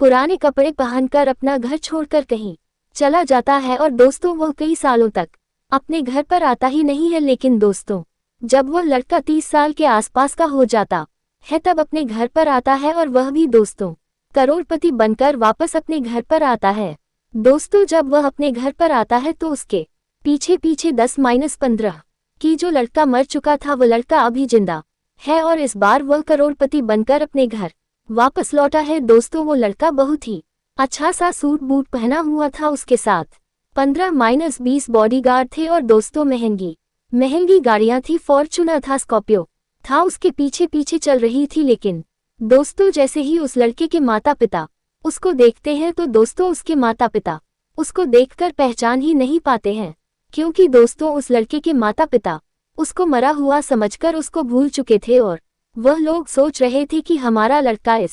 पुराने कपड़े पहनकर अपना घर छोड़कर कहीं चला जाता है और दोस्तों वह कई सालों तक अपने घर पर आता ही नहीं है। लेकिन दोस्तों जब वह लड़का 30 साल के आसपास का हो जाता है तब अपने घर पर आता है और वह भी दोस्तों करोड़पति बनकर वापस अपने घर पर आता है। दोस्तों जब वह अपने घर पर आता है तो उसके पीछे पीछे 10-15 कि जो लड़का मर चुका था वह लड़का अभी जिंदा है और इस बार वह करोड़पति बनकर अपने घर वापस लौटा है। दोस्तों वो लड़का बहुत ही अच्छा सा सूट बूट पहना हुआ था, उसके साथ 15-20 बॉडीगार्ड थे और दोस्तों महंगी महंगी गाड़ियां थी। फॉर्च्यूनर था, स्कॉर्पियो था, उसके पीछे पीछे चल रही थी। लेकिन दोस्तों जैसे ही उस लड़के के माता पिता उसको देखते हैं तो दोस्तों उसके माता पिता उसको देखकर पहचान ही नहीं पाते हैं, क्योंकि दोस्तों उस लड़के के माता पिता उसको मरा हुआ समझकर उसको भूल चुके थे और वह लोग सोच रहे थे कि हमारा लड़का इस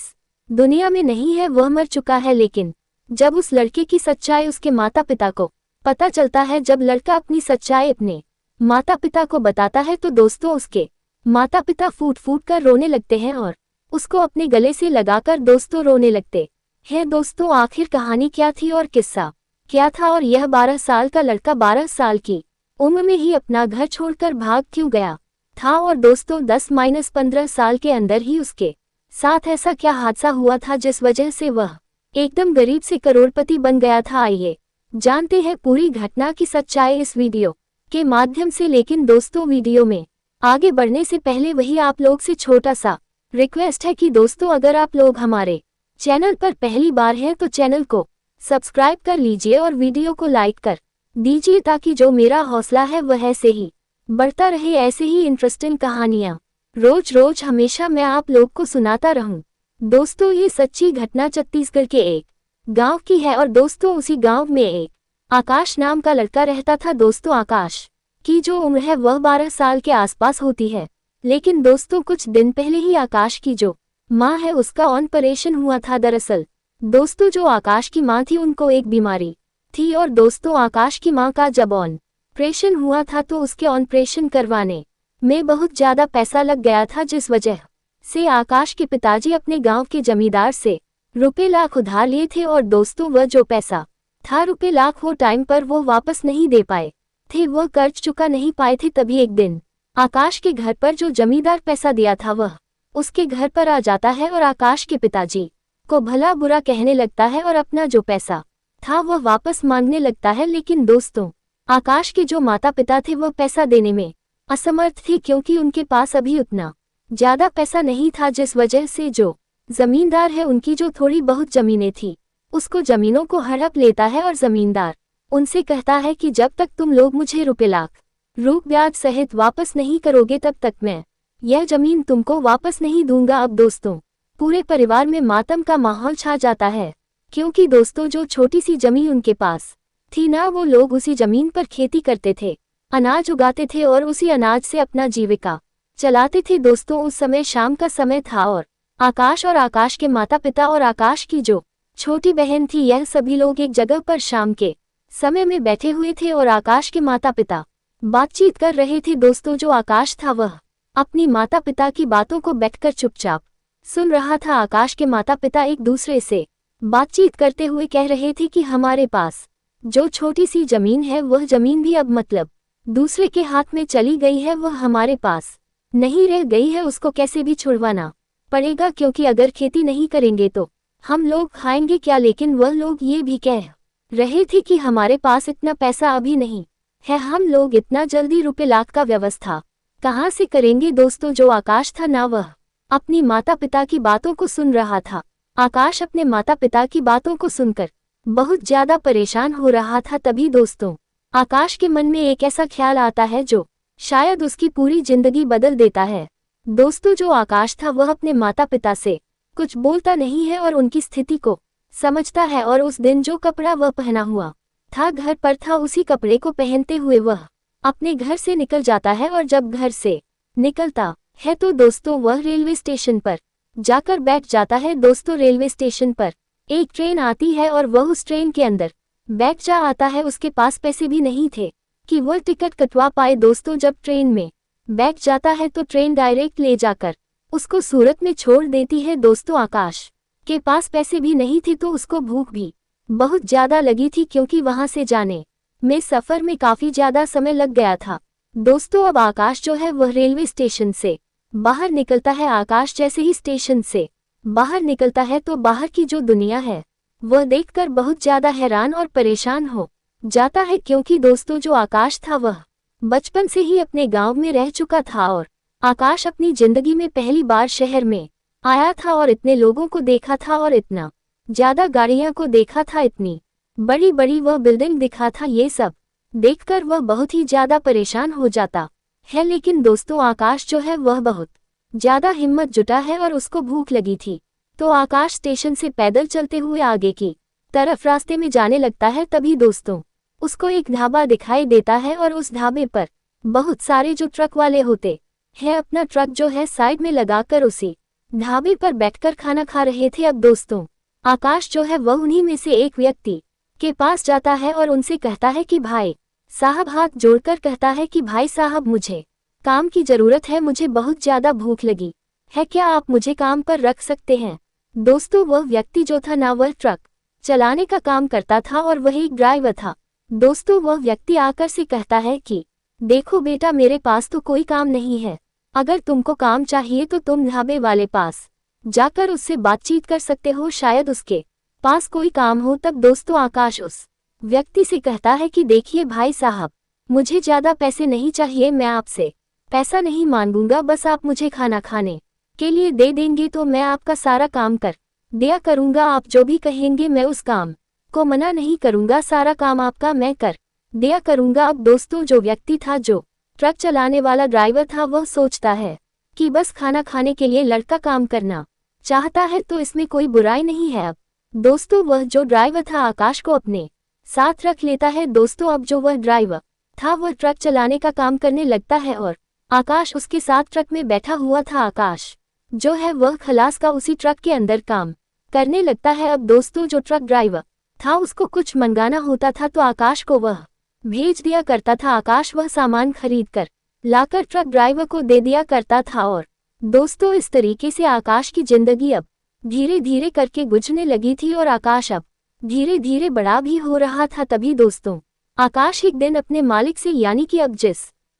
दुनिया में नहीं है, वह मर चुका है। लेकिन जब उस लड़के की सच्चाई उसके माता पिता को पता चलता है, जब लड़का अपनी सच्चाई अपने माता पिता को बताता है तो दोस्तों उसके माता पिता फूट फूट कर रोने लगते हैं और उसको अपने गले से लगाकर दोस्तों रोने लगते हैं। दोस्तों आखिर कहानी क्या थी और किस्सा क्या था, और यह 12 साल का लड़का 12 साल की उम्र में ही अपना घर छोड़कर भाग क्यों गया था, और दोस्तों 10-15 साल के अंदर ही उसके साथ ऐसा क्या हादसा हुआ था जिस वजह से वह एकदम गरीब से करोड़पति बन गया था। आइए जानते हैं पूरी घटना की सच्चाई इस वीडियो के माध्यम से। लेकिन दोस्तों वीडियो में आगे बढ़ने से पहले वही आप लोग से छोटा सा रिक्वेस्ट है कि दोस्तों अगर आप लोग हमारे चैनल पर पहली बार हैं तो चैनल को सब्सक्राइब कर लीजिए और वीडियो को लाइक कर दीजिए, ताकि जो मेरा हौसला है वह ऐसे ही बढ़ता रहे। ऐसे ही इंटरेस्टिंग कहानियां रोज रोज हमेशा मैं आप लोग को सुनाता रहूं। दोस्तों ये सच्ची घटना छत्तीसगढ़ के एक गांव की है और दोस्तों उसी गांव में एक आकाश नाम का लड़का रहता था। दोस्तों आकाश की जो उम्र है वह 12 साल के आसपास होती है। लेकिन दोस्तों कुछ दिन पहले ही आकाश की जो माँ है उसका ऑपरेशन हुआ था। दरअसल दोस्तों जो आकाश की माँ थी उनको एक बीमारी थी और दोस्तों आकाश की माँ का जब ऑपरेशन हुआ था तो उसके ऑपरेशन करवाने में बहुत ज्यादा पैसा लग गया था, जिस वजह से आकाश के पिताजी अपने गांव के जमींदार से रुपए लाख उधार लिए थे। और दोस्तों वह जो पैसा था रुपए लाख वो टाइम पर वो वापस नहीं दे पाए थे, वह कर्ज चुका नहीं पाए थे। तभी एक दिन आकाश के घर पर जो जमींदार पैसा दिया था वह उसके घर पर आ जाता है और आकाश के पिताजी को भला बुरा कहने लगता है और अपना जो पैसा था वह वापस मांगने लगता है। लेकिन दोस्तों आकाश के जो माता पिता थे वह पैसा देने में असमर्थ थे, क्योंकि उनके पास अभी उतना ज्यादा पैसा नहीं था, जिस वजह से जो जमींदार है उनकी जो थोड़ी बहुत जमीनें थी उसको जमीनों को हड़प लेता है और जमींदार उनसे कहता है कि जब तक तुम लोग मुझे रुपए लाख ब्याज सहित वापस नहीं करोगे तब तक मैं यह जमीन तुमको वापस नहीं दूंगा। अब दोस्तों पूरे परिवार में मातम का माहौल छा जाता है, क्योंकि दोस्तों जो छोटी सी जमीन उनके पास थी ना, वो लोग उसी जमीन पर खेती करते थे, अनाज उगाते थे और उसी अनाज से अपना जीविका चलाते थे। दोस्तों उस समय शाम का समय था और आकाश के माता पिता और आकाश की जो छोटी बहन थी यह सभी लोग एक जगह पर शाम के समय में बैठे हुए थे और आकाश के माता पिता बातचीत कर रहे थे। दोस्तों जो आकाश था वह अपनी माता पिता की बातों को बैठकर चुपचाप सुन रहा था। आकाश के माता पिता एक दूसरे से बातचीत करते हुए कह रहे थे कि हमारे पास जो छोटी सी जमीन है वह जमीन भी अब मतलब दूसरे के हाथ में चली गई है, वह हमारे पास नहीं रह गई है, उसको कैसे भी छुड़वाना पड़ेगा, क्योंकि अगर खेती नहीं करेंगे तो हम लोग खाएंगे क्या। लेकिन वह लोग ये भी कह रहे थे कि हमारे पास इतना पैसा अभी नहीं है, हम लोग इतना जल्दी रुपए लाख का व्यवस्था कहाँ से करेंगे। दोस्तों जो आकाश था ना वह अपनी माता पिता की बातों को सुन रहा था। आकाश अपने माता पिता की बातों को सुनकर बहुत ज्यादा परेशान हो रहा था। तभी दोस्तों आकाश के मन में एक ऐसा ख्याल आता है जो शायद उसकी पूरी जिंदगी बदल देता है। दोस्तों जो आकाश था वह अपने माता पिता से कुछ बोलता नहीं है और उनकी स्थिति को समझता है, और उस दिन जो कपड़ा वह पहना हुआ था घर पर था उसी कपड़े को पहनते हुए वह अपने घर से निकल जाता है। और जब घर से निकलता है तो दोस्तों वह रेलवे स्टेशन पर जाकर बैठ जाता है। दोस्तों रेलवे स्टेशन पर एक ट्रेन आती है और वह उस ट्रेन के अंदर बैठ जा आता है। उसके पास पैसे भी नहीं थे कि वह टिकट कटवा पाए। दोस्तों जब ट्रेन में बैठ जाता है तो ट्रेन डायरेक्ट ले जाकर उसको सूरत में छोड़ देती है। दोस्तों आकाश के पास पैसे भी नहीं थे तो उसको भूख भी बहुत ज्यादा लगी थी क्योंकि वहां से जाने में सफर में काफी ज्यादा समय लग गया था। दोस्तों अब आकाश जो है वह रेलवे स्टेशन से बाहर निकलता है। आकाश जैसे ही स्टेशन से बाहर निकलता है तो बाहर की जो दुनिया है वह देखकर बहुत ज्यादा हैरान और परेशान हो जाता है, क्योंकि दोस्तों जो आकाश था वह बचपन से ही अपने गांव में रह चुका था और आकाश अपनी जिंदगी में पहली बार शहर में आया था और इतने लोगों को देखा था और इतना ज्यादा गाड़ियां को देखा था, इतनी बड़ी बड़ी वह बिल्डिंग दिखा था। ये सब देखकर वह बहुत ही ज्यादा परेशान हो जाता है। लेकिन दोस्तों आकाश जो है वह बहुत ज्यादा हिम्मत जुटा है और उसको भूख लगी थी तो आकाश स्टेशन से पैदल चलते हुए आगे की तरफ रास्ते में जाने लगता है। तभी दोस्तों उसको एक ढाबा दिखाई देता है और उस ढाबे पर बहुत सारे जो ट्रक वाले होते हैं अपना ट्रक जो है साइड में लगाकर उसी ढाबे पर बैठकर खाना खा रहे थे। अब दोस्तों आकाश जो है वह उन्हीं में से एक व्यक्ति के पास जाता है और उनसे कहता है कि भाई साहब, हाथ जोड़कर कहता है कि भाई साहब मुझे काम की जरूरत है, मुझे बहुत ज्यादा भूख लगी है, क्या आप मुझे काम पर रख सकते हैं। दोस्तों वह व्यक्ति जो था ना वह ट्रक चलाने का काम करता था और वह एक ड्राइवर था। दोस्तों वह व्यक्ति आकर से कहता है कि देखो बेटा, मेरे पास तो कोई काम नहीं है, अगर तुमको काम चाहिए तो तुम ढाबे वाले पास जाकर उससे बातचीत कर सकते हो, शायद उसके पास कोई काम हो। तब दोस्तों आकाश उस व्यक्ति से कहता है कि देखिए भाई साहब, मुझे ज्यादा पैसे नहीं चाहिए, मैं आपसे पैसा नहीं मांगूंगा, बस आप मुझे खाना खाने के लिए दे देंगे तो मैं आपका सारा काम कर दिया करूंगा। आप जो भी कहेंगे मैं उस काम को मना नहीं करूंगा, सारा काम आपका मैं कर दिया करूंगा। अब दोस्तों जो व्यक्ति था, जो ट्रक चलाने वाला ड्राइवर था, वह सोचता है कि बस खाना खाने के लिए लड़का काम करना चाहता है तो इसमें कोई बुराई नहीं है। अब दोस्तों वह जो ड्राइवर था आकाश को अपने साथ रख लेता है। दोस्तों अब जो वह ड्राइवर था वह ट्रक चलाने का काम करने लगता है और आकाश उसके साथ ट्रक में बैठा हुआ था। आकाश जो है वह खलास का उसी ट्रक के अंदर काम करने लगता है। अब दोस्तों जो ट्रक ड्राइवर था उसको कुछ मंगाना होता था तो आकाश को वह भेज दिया करता था। आकाश वह सामान खरीद कर लाकर ट्रक ड्राइवर को दे दिया करता था और दोस्तों इस तरीके से आकाश की जिंदगी अब धीरे धीरे करके गुजरने लगी थी और आकाश अब धीरे धीरे बड़ा भी हो रहा था। तभी दोस्तों आकाश एक दिन अपने मालिक से, यानी कि अब जिस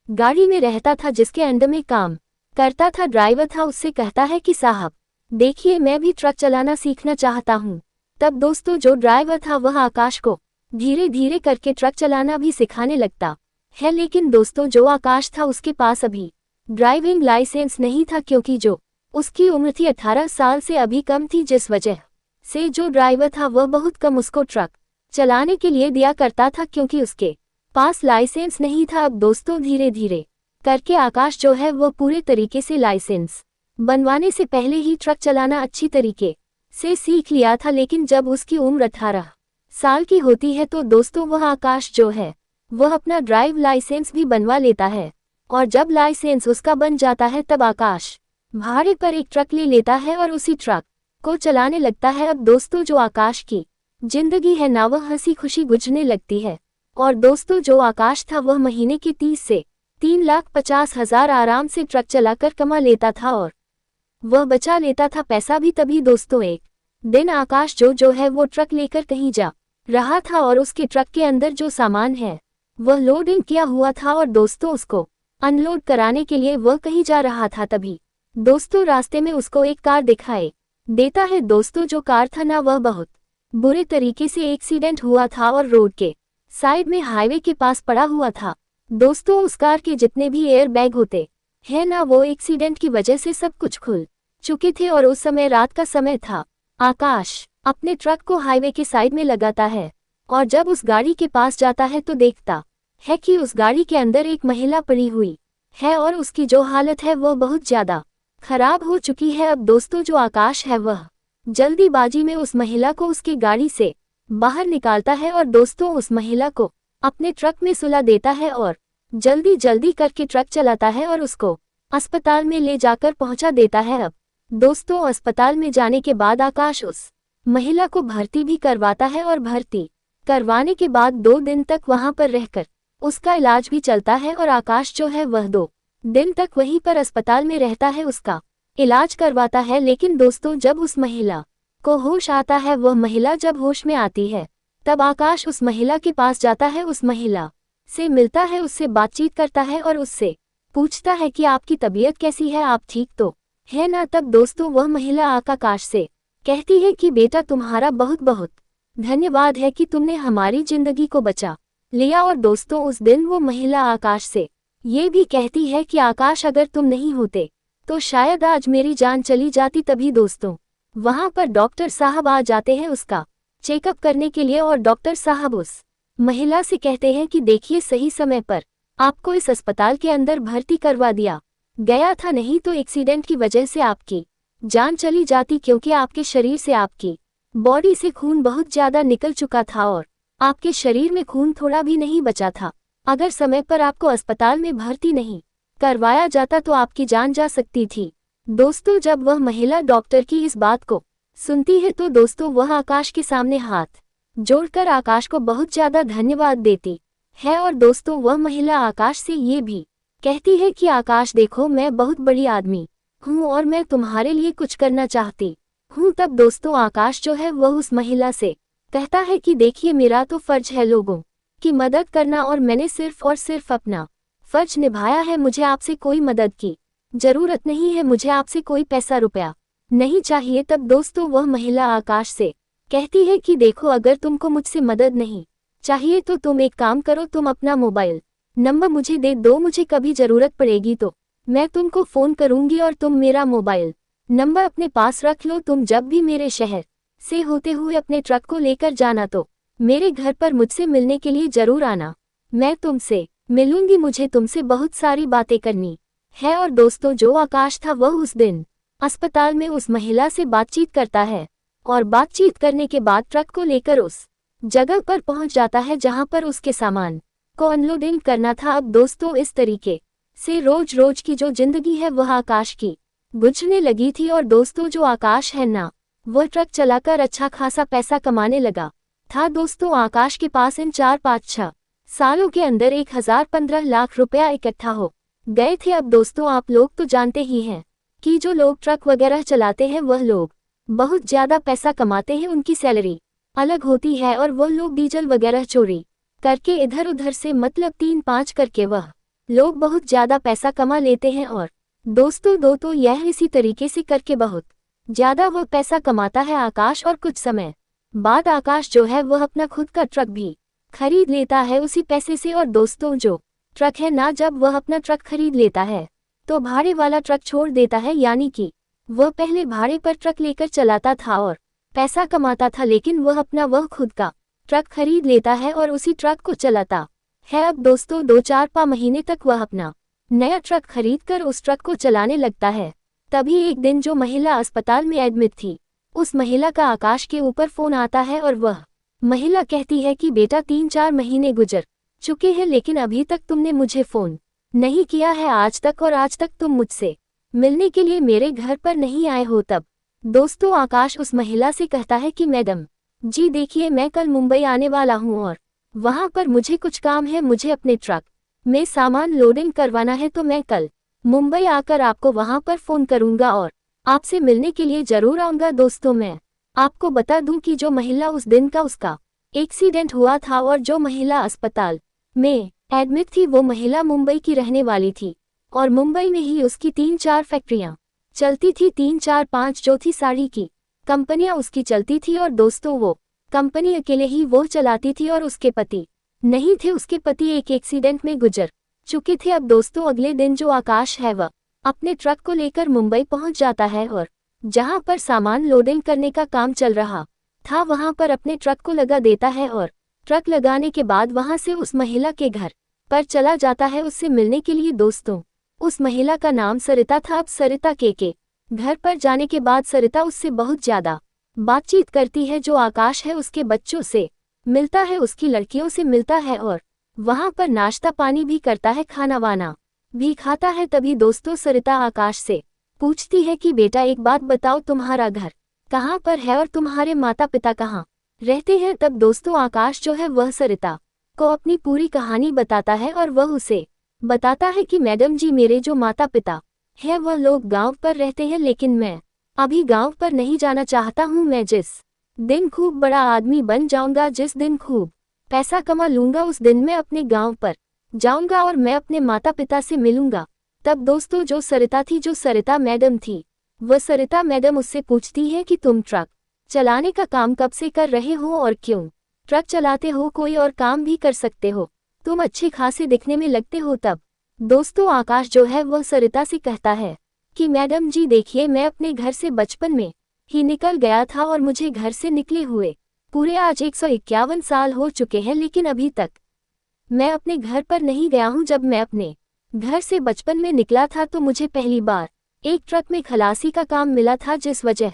गाड़ी में रहता था, जिसके अंडर में काम करता था ड्राइवर था, उससे कहता है कि साहब देखिए, मैं भी ट्रक चलाना सीखना चाहता हूँ। तब दोस्तों जो ड्राइवर था वह आकाश को धीरे धीरे करके ट्रक चलाना भी सिखाने लगता है। लेकिन दोस्तों जो आकाश था उसके पास अभी ड्राइविंग लाइसेंस नहीं था, क्योंकि जो उसकी उम्र थी 18 साल से अभी कम थी, जिस वजह से जो ड्राइवर था वह बहुत कम उसको ट्रक चलाने के लिए दिया करता था, क्योंकि उसके पास लाइसेंस नहीं था। अब दोस्तों धीरे धीरे करके आकाश जो है वो पूरे तरीके से लाइसेंस बनवाने से पहले ही ट्रक चलाना अच्छी तरीके से सीख लिया था। लेकिन जब उसकी उम्र 18 साल की होती है तो दोस्तों वह आकाश जो है वह अपना ड्राइव लाइसेंस भी बनवा लेता है और जब लाइसेंस उसका बन जाता है तब आकाश भाड़े पर एक ट्रक ले लेता है और उसी ट्रक को चलाने लगता है। अब दोस्तों जो आकाश की जिंदगी है ना वह हंसी खुशी गुजरने लगती है और दोस्तों जो आकाश था वह महीने के 30 से 3,50,000 आराम से ट्रक चलाकर कमा लेता था और वह बचा लेता था पैसा भी। तभी दोस्तों एक दिन आकाश जो है वो ट्रक लेकर कहीं जा रहा था और उसके ट्रक के अंदर जो सामान है वह लोडिंग किया हुआ था और दोस्तों उसको अनलोड कराने के लिए वह कहीं जा रहा था। तभी दोस्तों रास्ते में उसको एक कार दिखाई देता है। दोस्तों जो कार था ना वह बहुत बुरे तरीके से एक्सीडेंट हुआ था और रोड के साइड में हाईवे के पास पड़ा हुआ था। दोस्तों उस कार के जितने भी एयर बैग होते हैं ना वो एक्सीडेंट की वजह से सब कुछ खुल चुके थे और उस समय रात का समय था। आकाश अपने ट्रक को हाईवे के साइड में लगाता है और जब उस गाड़ी के पास जाता है तो देखता है कि उस गाड़ी के अंदर एक महिला पड़ी हुई है और उसकी जो हालत है वो बहुत ज्यादा खराब हो चुकी है। अब दोस्तों जो आकाश है वह जल्दीबाजी में उस महिला को उसकी गाड़ी से बाहर निकालता है और दोस्तों उस महिला को अपने ट्रक में सुला देता है और जल्दी जल्दी करके ट्रक चलाता है और उसको अस्पताल में ले जाकर पहुंचा देता है। अब दोस्तों अस्पताल में जाने के बाद आकाश उस महिला को भर्ती भी करवाता है और भर्ती करवाने के बाद 2 दिन तक वहां पर रहकर उसका इलाज भी चलता है और आकाश जो है वह 2 दिन तक वहीं पर अस्पताल में रहता है, उसका इलाज करवाता है। लेकिन दोस्तों जब उस महिला को होश आता है। वह महिला जब होश में आती है तब आकाश उस महिला के पास जाता है, उस महिला से मिलता है, उससे बातचीत करता है और उससे पूछता है कि आपकी तबीयत कैसी है, आप ठीक तो है ना। तब दोस्तों वह महिला आकाश से कहती है कि बेटा तुम्हारा बहुत बहुत धन्यवाद है कि तुमने हमारी जिंदगी को बचा लिया। और दोस्तों उस दिन वो महिला आकाश से ये भी कहती है कि आकाश अगर तुम नहीं होते तो शायद आज मेरी जान चली जाती। तभी दोस्तों वहां पर डॉक्टर साहब आ जाते हैं उसका चेकअप करने के लिए और डॉक्टर साहब उस महिला से कहते हैं कि देखिए सही समय पर आपको इस अस्पताल के अंदर भर्ती करवा दिया गया था, नहीं तो एक्सीडेंट की वजह से आपकी जान चली जाती, क्योंकि आपके शरीर से, आपकी बॉडी से खून बहुत ज्यादा निकल चुका था और आपके शरीर में खून थोड़ा भी नहीं बचा था। अगर समय पर आपको अस्पताल में भर्ती नहीं करवाया जाता तो आपकी जान जा सकती थी। दोस्तों जब वह महिला डॉक्टर की इस बात को सुनती है तो दोस्तों वह आकाश के सामने हाथ जोड़कर आकाश को बहुत ज्यादा धन्यवाद देती है। और दोस्तों वह महिला आकाश से ये भी कहती है कि आकाश देखो मैं बहुत बड़ी आदमी हूँ और मैं तुम्हारे लिए कुछ करना चाहती हूँ। तब दोस्तों आकाश जो है वह उस महिला से कहता है कि देखिए मेरा तो फर्ज है लोगों की मदद करना और मैंने सिर्फ और सिर्फ अपना फर्ज निभाया है, मुझे आपसे कोई मदद की जरूरत नहीं है, मुझे आपसे कोई पैसा रुपया नहीं चाहिए। तब दोस्तों वह महिला आकाश से कहती है कि देखो अगर तुमको मुझसे मदद नहीं चाहिए तो तुम एक काम करो, तुम अपना मोबाइल नंबर मुझे दे दो, मुझे कभी जरूरत पड़ेगी तो मैं तुमको फोन करूंगी और तुम मेरा मोबाइल नंबर अपने पास रख लो। तुम जब भी मेरे शहर से होते हुए अपने ट्रक को लेकर जाना तो मेरे घर पर मुझसे मिलने के लिए जरूर आना, मैं तुमसे मिलूंगी, मुझे तुमसे बहुत सारी बातें करनी है। और दोस्तों जो आकाश था वह उस दिन अस्पताल में उस महिला से बातचीत करता है और बातचीत करने के बाद ट्रक को लेकर उस जगह पर पहुंच जाता है जहां पर उसके सामान को अनलोडिंग करना था। अब दोस्तों इस तरीके से रोज रोज की जो जिंदगी है वह आकाश की गुजरने लगी थी। और दोस्तों जो आकाश है ना वह ट्रक चलाकर अच्छा खासा पैसा कमाने लगा था। दोस्तों आकाश के पास इन 4-5-6 सालों के अंदर 1015 लाख रुपया इकट्ठा हो गए थे। अब दोस्तों आप लोग तो जानते ही हैं कि जो लोग ट्रक वगैरह चलाते हैं वह लोग बहुत ज्यादा पैसा कमाते हैं, उनकी सैलरी अलग होती है और वह लोग डीजल वगैरह चोरी करके इधर उधर से मतलब 3-5 करके वह लोग बहुत ज्यादा पैसा कमा लेते हैं। और दोस्तों दो तो यह इसी तरीके से करके बहुत ज्यादा वह पैसा कमाता है आकाश। और कुछ समय बाद आकाश जो है वह अपना खुद का ट्रक भी खरीद लेता है उसी पैसे से। और दोस्तों जो ट्रक है ना, जब वह अपना ट्रक खरीद लेता है तो भाड़े वाला ट्रक छोड़ देता है, यानी कि वह पहले भाड़े पर ट्रक लेकर चलाता था और पैसा कमाता था, लेकिन वह अपना वह खुद का ट्रक खरीद लेता है और उसी ट्रक को चलाता है। अब दोस्तों 2-4 महीने तक वह अपना नया ट्रक खरीदकर उस ट्रक को चलाने लगता है। तभी एक दिन जो महिला अस्पताल में एडमिट थी उस महिला का आकाश के ऊपर फोन आता है और वह महिला कहती है कि बेटा 3-4 महीने गुजर चुके हैं लेकिन अभी तक तुमने मुझे फोन नहीं किया है आज तक, और आज तक तुम मुझसे मिलने के लिए मेरे घर पर नहीं आए हो। तब दोस्तों आकाश उस महिला से कहता है कि मैडम जी देखिए मैं कल मुंबई आने वाला हूँ और वहां पर मुझे कुछ काम है, मुझे अपने ट्रक में सामान लोडिंग करवाना है, तो मैं कल मुंबई आकर आपको वहां पर फोन करूंगा और आपसे मिलने के लिए जरूर आऊंगा। दोस्तों मैं आपको बता दूं कि जो महिला उस दिन का उसका एक्सीडेंट हुआ था और जो महिला अस्पताल में एडमिट थी वो महिला मुंबई की रहने वाली थी और मुंबई में ही उसकी 3-4 फैक्ट्रियां चलती थी, 3-4-5 जो थी साड़ी की कंपनियां उसकी चलती थी। और दोस्तों वो कंपनी अकेले ही वो चलाती थी और उसके पति नहीं थे, उसके पति एक एक्सीडेंट में गुजर चुके थे। अब दोस्तों अगले दिन जो आकाश है वह अपने ट्रक को लेकर मुंबई पहुंच जाता है और जहां पर सामान लोडिंग करने का काम चल रहा था वहां पर अपने ट्रक को लगा देता है और ट्रक लगाने के बाद वहां से उस महिला के घर पर चला जाता है उससे मिलने के लिए। दोस्तों उस महिला का नाम सरिता था। अब सरिता के घर पर जाने के बाद सरिता उससे बहुत ज्यादा बातचीत करती है, जो आकाश है उसके बच्चों से मिलता है, उसकी लड़कियों से मिलता है और वहां पर नाश्ता पानी भी करता है, खाना वाना भी खाता है। तभी दोस्तों सरिता आकाश से पूछती है कि बेटा एक बात बताओ, तुम्हारा घर कहाँ पर है और तुम्हारे माता पिता कहाँ रहते हैं। तब दोस्तों आकाश जो है वह सरिता को अपनी पूरी कहानी बताता है और वह उसे बताता है कि मैडम जी मेरे जो माता पिता है वह लोग गांव पर रहते हैं, लेकिन मैं अभी गांव पर नहीं जाना चाहता हूँ मैं। जिस दिन खूब बड़ा आदमी बन जाऊंगा, जिस दिन खूब पैसा कमा लूंगा, उस दिन मैं अपने गांव पर जाऊंगा और मैं अपने माता पिता से मिलूंगा। तब दोस्तों जो सरिता थी, जो सरिता मैडम थी, वह सरिता मैडम उससे पूछती है कि तुम ट्रक चलाने का काम कब से कर रहे हो और क्यों? ट्रक चलाते हो, कोई और काम भी कर सकते हो, तुम अच्छे खासे दिखने में लगते हो। तब दोस्तों आकाश जो है वह सरिता से कहता है कि मैडम जी देखिए, मैं अपने घर से बचपन में ही निकल गया था और मुझे घर से निकले हुए पूरे आज 151 साल हो चुके हैं, लेकिन अभी तक मैं अपने घर पर नहीं गया हूँ। जब मैं अपने घर से बचपन में निकला था तो मुझे पहली बार एक ट्रक में खलासी का काम मिला था, जिस वजह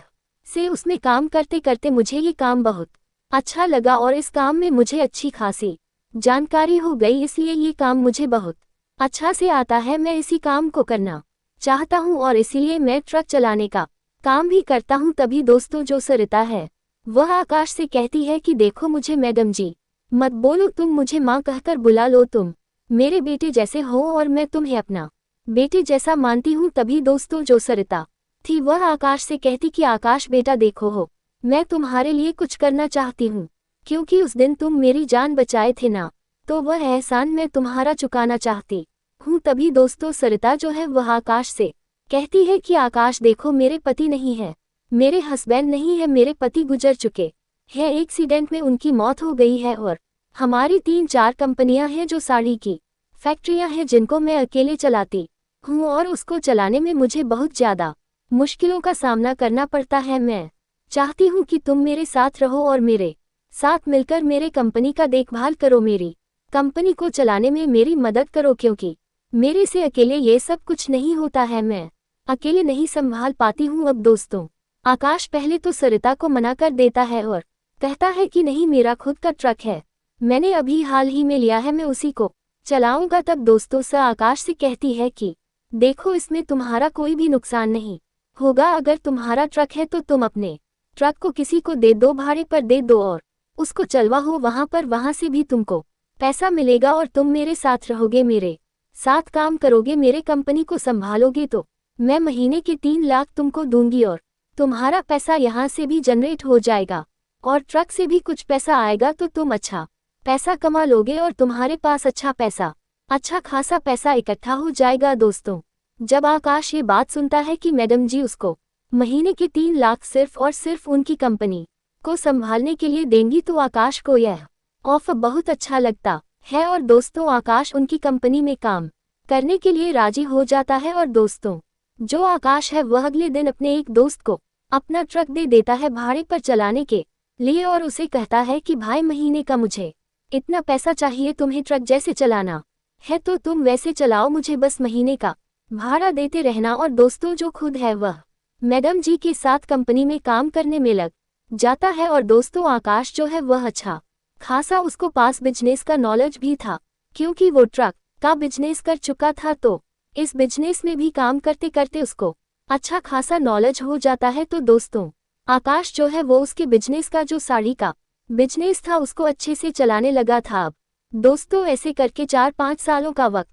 से उसमें काम करते करते मुझे ये काम बहुत अच्छा लगा और इस काम में मुझे अच्छी खासी जानकारी हो गई, इसलिए ये काम मुझे बहुत अच्छा से आता है। मैं इसी काम को करना चाहता हूँ और इसीलिए मैं ट्रक चलाने का काम भी करता हूँ। तभी दोस्तों जो सरिता है वह आकाश से कहती है कि देखो मुझे मैडम जी मत बोलो, तुम मुझे माँ कहकर बुला लो, तुम मेरे बेटे जैसे हो और मैं तुम्हें अपना बेटे जैसा मानती हूँ। तभी दोस्तों जो सरिता थी वह आकाश से कहती कि आकाश बेटा देखो हो, मैं तुम्हारे लिए कुछ करना चाहती हूँ, क्योंकि उस दिन तुम मेरी जान बचाए थे ना, तो वह एहसान मैं तुम्हारा चुकाना चाहती हूँ। तभी दोस्तों सरिता जो है वह आकाश से कहती है कि आकाश देखो, मेरे पति नहीं है, मेरे हस्बैंड नहीं है, मेरे पति गुजर चुके हैं, एक्सीडेंट में उनकी मौत हो गई है और हमारी 3-4 कंपनियां हैं जो साड़ी की फैक्ट्रियां हैं जिनको मैं अकेले चलाती हूँ और उसको चलाने में मुझे बहुत ज़्यादा मुश्किलों का सामना करना पड़ता है। मैं चाहती हूँ कि तुम मेरे साथ रहो और मेरे साथ मिलकर मेरे कंपनी का देखभाल करो, मेरी कंपनी को चलाने में मेरी मदद करो, क्योंकि मेरे से अकेले ये सब कुछ नहीं होता है, मैं अकेले नहीं संभाल पाती हूँ। अब दोस्तों आकाश पहले तो सरिता को मना कर देता है और कहता है कि नहीं, मेरा खुद का ट्रक है, मैंने अभी हाल ही में लिया है, मैं उसी को चलाऊंगा। तब दोस्तों स आकाश से कहती है कि देखो, इसमें तुम्हारा कोई भी नुकसान नहीं होगा, अगर तुम्हारा ट्रक है तो तुम अपने ट्रक को किसी को दे दो, भाड़े पर दे दो और उसको चलवाओ वहां पर, वहां से भी तुमको पैसा मिलेगा और तुम मेरे साथ रहोगे, मेरे साथ काम करोगे, मेरे कंपनी को संभालोगे, तो मैं महीने के 3 लाख तुमको दूंगी और तुम्हारा पैसा यहाँ से भी जनरेट हो जाएगा और ट्रक से भी कुछ पैसा आएगा, तो तुम अच्छा पैसा कमा लोगे और तुम्हारे पास अच्छा खासा पैसा इकट्ठा हो जाएगा। दोस्तों जब आकाश ये बात सुनता है कि मैडम जी उसको महीने के 3 लाख सिर्फ और सिर्फ उनकी कंपनी को संभालने के लिए देंगी, तो आकाश को यह ऑफर बहुत अच्छा लगता है और दोस्तों आकाश उनकी कंपनी में काम करने के लिए राजी हो जाता है। और दोस्तों जो आकाश है वह अगले दिन अपने एक दोस्त को अपना ट्रक दे देता है भाड़े पर चलाने के लिए और उसे कहता है कि भाई, महीने का मुझे इतना पैसा चाहिए, तुम्हें ट्रक जैसे चलाना है तो तुम वैसे चलाओ, मुझे बस महीने का भाड़ा देते रहना। और दोस्तों जो खुद है वह मैडम जी के साथ कंपनी में काम करने में लग जाता है और दोस्तों आकाश जो है वह अच्छा खासा उसको पास बिजनेस का नॉलेज भी था, क्योंकि वो ट्रक का बिजनेस कर चुका था, तो इस बिजनेस में भी काम करते करते उसको अच्छा खासा नॉलेज हो जाता है। तो दोस्तों आकाश जो है वो उसके बिजनेस का, जो साड़ी का बिजनेस था, उसको अच्छे से चलाने लगा था। अब दोस्तों ऐसे करके 4-5 सालों का वक्त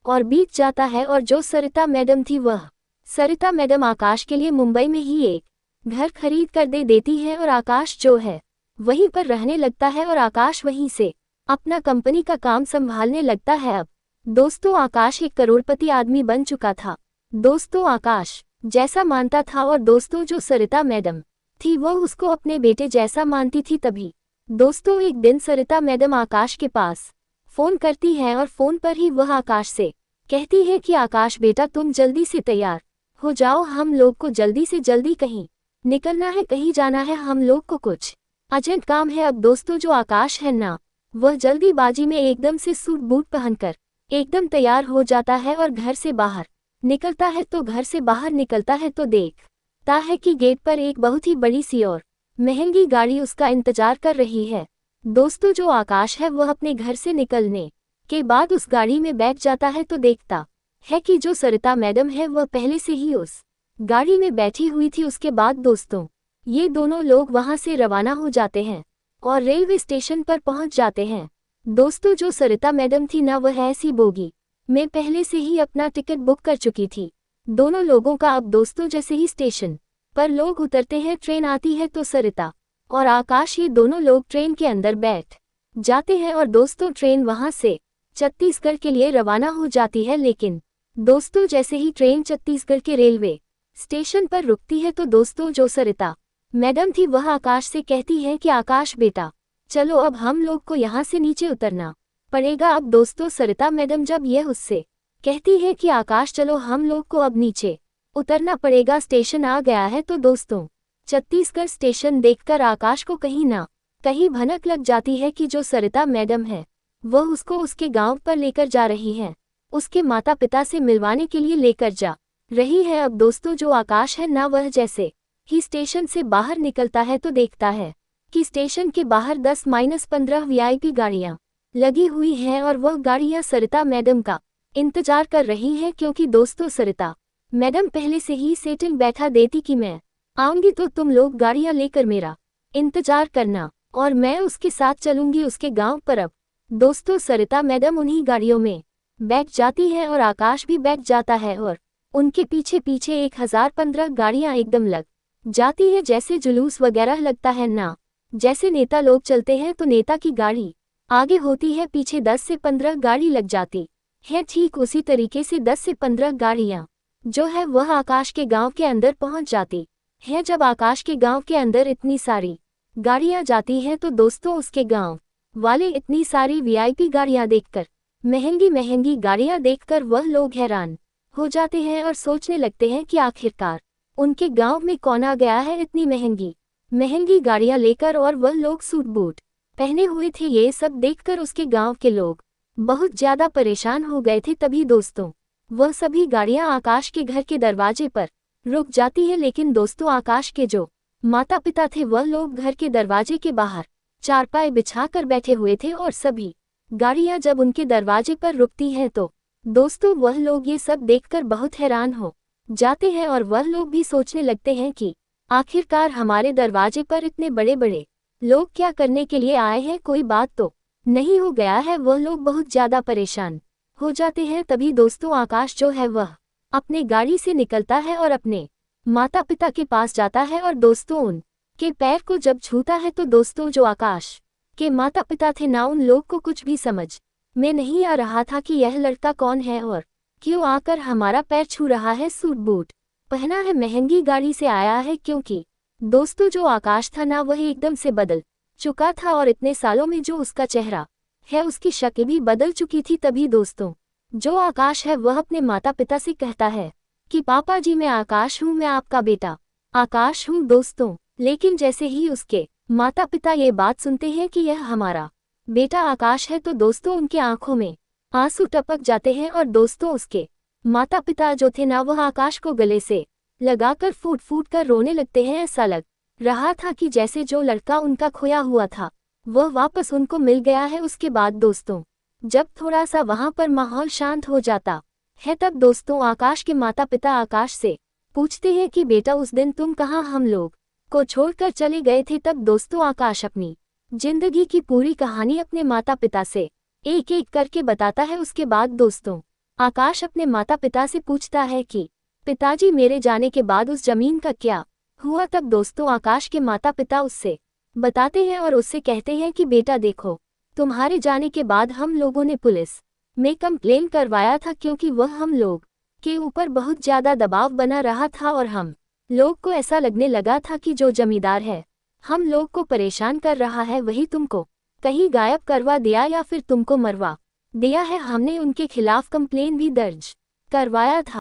और बीत जाता है और जो सरिता मैडम थी वह सरिता मैडम आकाश के लिए मुंबई में ही एक घर खरीद कर दे देती है और आकाश जो है वहीं पर रहने लगता है और आकाश वहीं से अपना कंपनी का काम संभालने लगता है। अब दोस्तों आकाश एक करोड़पति आदमी बन चुका था, दोस्तों आकाश जैसा मानता था और दोस्तों जो सरिता मैडम थी वह उसको अपने बेटे जैसा मानती थी। तभी दोस्तों एक दिन सरिता मैडम आकाश के पास फोन करती है और फोन पर ही वह आकाश से कहती है कि आकाश बेटा, तुम जल्दी से तैयार हो जाओ, हम लोग को जल्दी से जल्दी कहीं निकलना है, कहीं जाना है, हम लोग को कुछ अर्जेंट काम है। अब दोस्तों जो आकाश है ना, वह जल्दीबाजी में एकदम से सूट बूट पहनकर एकदम तैयार हो जाता है और घर से बाहर निकलता है। तो घर से बाहर निकलता है तो देखता है कि गेट पर एक बहुत ही बड़ी सी और महंगी गाड़ी उसका इंतजार कर रही है। दोस्तों जो आकाश है वह अपने घर से निकलने के बाद उस गाड़ी में बैठ जाता है तो देखता है कि जो सरिता मैडम है वह पहले से ही उस गाड़ी में बैठी हुई थी। उसके बाद दोस्तों ये दोनों लोग वहां से रवाना हो जाते हैं और रेलवे स्टेशन पर पहुंच जाते हैं। दोस्तों जो सरिता मैडम थी ना, वह ऐसी बोगी में पहले से ही अपना टिकट बुक कर चुकी थी। दोनों लोगों का अब दोस्तों जैसे ही स्टेशन पर लोग उतरते हैं, ट्रेन आती है तो सरिता और आकाश ये दोनों लोग ट्रेन के अंदर बैठ जाते हैं और दोस्तों ट्रेन वहां से छत्तीसगढ़ के लिए रवाना हो जाती है। लेकिन दोस्तों जैसे ही ट्रेन छत्तीसगढ़ के रेलवे स्टेशन पर रुकती है तो दोस्तों जो सरिता मैडम थी वह आकाश से कहती है कि आकाश बेटा चलो अब हम लोग को यहाँ से नीचे उतरना पड़ेगा। अब दोस्तों सरिता मैडम जब यह उससे कहती है कि आकाश चलो हम लोग को अब नीचे उतरना पड़ेगा, स्टेशन आ गया है, तो दोस्तों छत्तीसगढ़ स्टेशन देखकर आकाश को कहीं ना कहीं भनक लग जाती है कि जो सरिता मैडम है वह उसको उसके गांव पर लेकर जा रही है, उसके माता पिता से मिलवाने के लिए लेकर जा रही है। अब दोस्तों जो आकाश है ना वह जैसे ही स्टेशन से बाहर निकलता है तो देखता है कि स्टेशन के बाहर 10-15 वीआईपी गाड़ियां लगी हुई हैं और वह गाड़ियां सरिता मैडम का इंतजार कर रही हैं, क्योंकि दोस्तों सरिता मैडम पहले से ही सेटिंग बैठा देती कि मैं आऊंगी तो तुम लोग गाड़ियां लेकर मेरा इंतजार करना और मैं उसके साथ चलूंगी उसके गांव पर। अब दोस्तों सरिता मैडम उन्हीं गाड़ियों में बैठ जाती है और आकाश भी बैठ जाता है और उनके पीछे पीछे 1015 गाड़ियां एकदम लग जाती है, जैसे जुलूस वगैरह लगता है ना, जैसे नेता लोग चलते हैं तो नेता की गाड़ी आगे होती है, पीछे 10 से 15 गाड़ी लग जाती है। ठीक उसी तरीके से 10 से 15 गाड़ियां जो है वह आकाश के गांव के अंदर पहुंच जाती है। जब आकाश के गांव के अंदर इतनी सारी गाड़ियां जाती हैं तो दोस्तों उसके गांव वाले इतनी सारी वीआईपी गाड़ियां देखकर, महंगी महंगी गाड़ियां देखकर वह लोग हैरान हो जाते हैं और सोचने लगते हैं कि आखिरकार उनके गांव में कौन आ गया है इतनी महंगी महंगी गाड़ियां लेकर, और वह लोग सूट बूट पहने हुए थे। ये सब देखकर उसके गांव के लोग बहुत ज्यादा परेशान हो गए थे। तभी दोस्तों वह सभी गाड़ियां आकाश के घर के दरवाजे पर रुक जाती है, लेकिन दोस्तों आकाश के जो माता पिता थे वह लोग घर के दरवाजे के बाहर चारपाई बिछाकर बैठे हुए थे और सभी गाड़ियां जब उनके दरवाजे पर रुकती हैं तो दोस्तों वह लोग ये सब देखकर बहुत हैरान हो जाते हैं और वह लोग भी सोचने लगते हैं कि आखिरकार हमारे दरवाजे पर इतने बड़े बड़े लोग क्या करने के लिए आए हैं, कोई बात तो नहीं हो गया है। वह लोग बहुत ज्यादा परेशान हो जाते हैं। तभी दोस्तों आकाश जो है वह अपने गाड़ी से निकलता है और अपने माता पिता के पास जाता है और दोस्तों उन के पैर को जब छूता है तो दोस्तों जो आकाश के माता पिता थे ना, उन लोग को कुछ भी समझ में नहीं आ रहा था कि यह लड़का कौन है और क्यों आकर हमारा पैर छू रहा है, सूट बूट पहना है, महंगी गाड़ी से आया है। क्योंकि दोस्तों जो आकाश था ना वह एकदम से बदल चुका था और इतने सालों में जो उसका चेहरा है उसकी शक्ल भी बदल चुकी थी। तभी दोस्तों जो आकाश है वह अपने माता पिता से कहता है कि पापा जी मैं आकाश हूँ, मैं आपका बेटा आकाश हूँ दोस्तों। लेकिन जैसे ही उसके माता पिता ये बात सुनते हैं कि यह हमारा बेटा आकाश है तो दोस्तों उनके आंखों में आंसू टपक जाते हैं और दोस्तों उसके माता पिता जो थे ना वह आकाश को गले से लगाकर फूट फूट कर रोने लगते हैं। ऐसा लग रहा था कि जैसे जो लड़का उनका खोया हुआ था वह वापस उनको मिल गया है। उसके बाद दोस्तों जब थोड़ा सा वहां पर माहौल शांत हो जाता है तब दोस्तों आकाश के माता पिता आकाश से पूछते हैं कि बेटा उस दिन तुम कहाँ हम लोग को छोड़कर चले गए थे। तब दोस्तों आकाश अपनी जिंदगी की पूरी कहानी अपने माता पिता से एक एक करके बताता है। उसके बाद दोस्तों आकाश अपने माता पिता से पूछता है कि पिताजी मेरे जाने के बाद उस जमीन का क्या हुआ। तब दोस्तों आकाश के माता पिता उससे बताते हैं और उससे कहते हैं कि बेटा देखो तुम्हारे जाने के बाद हम लोगों ने पुलिस में कंप्लेन करवाया था, क्योंकि वह हम लोग के ऊपर बहुत ज्यादा दबाव बना रहा था और हम लोग को ऐसा लगने लगा था कि जो जमींदार है हम लोग को परेशान कर रहा है वही तुमको कहीं गायब करवा दिया या फिर तुमको मरवा दिया है। हमने उनके खिलाफ कंप्लेन भी दर्ज करवाया था।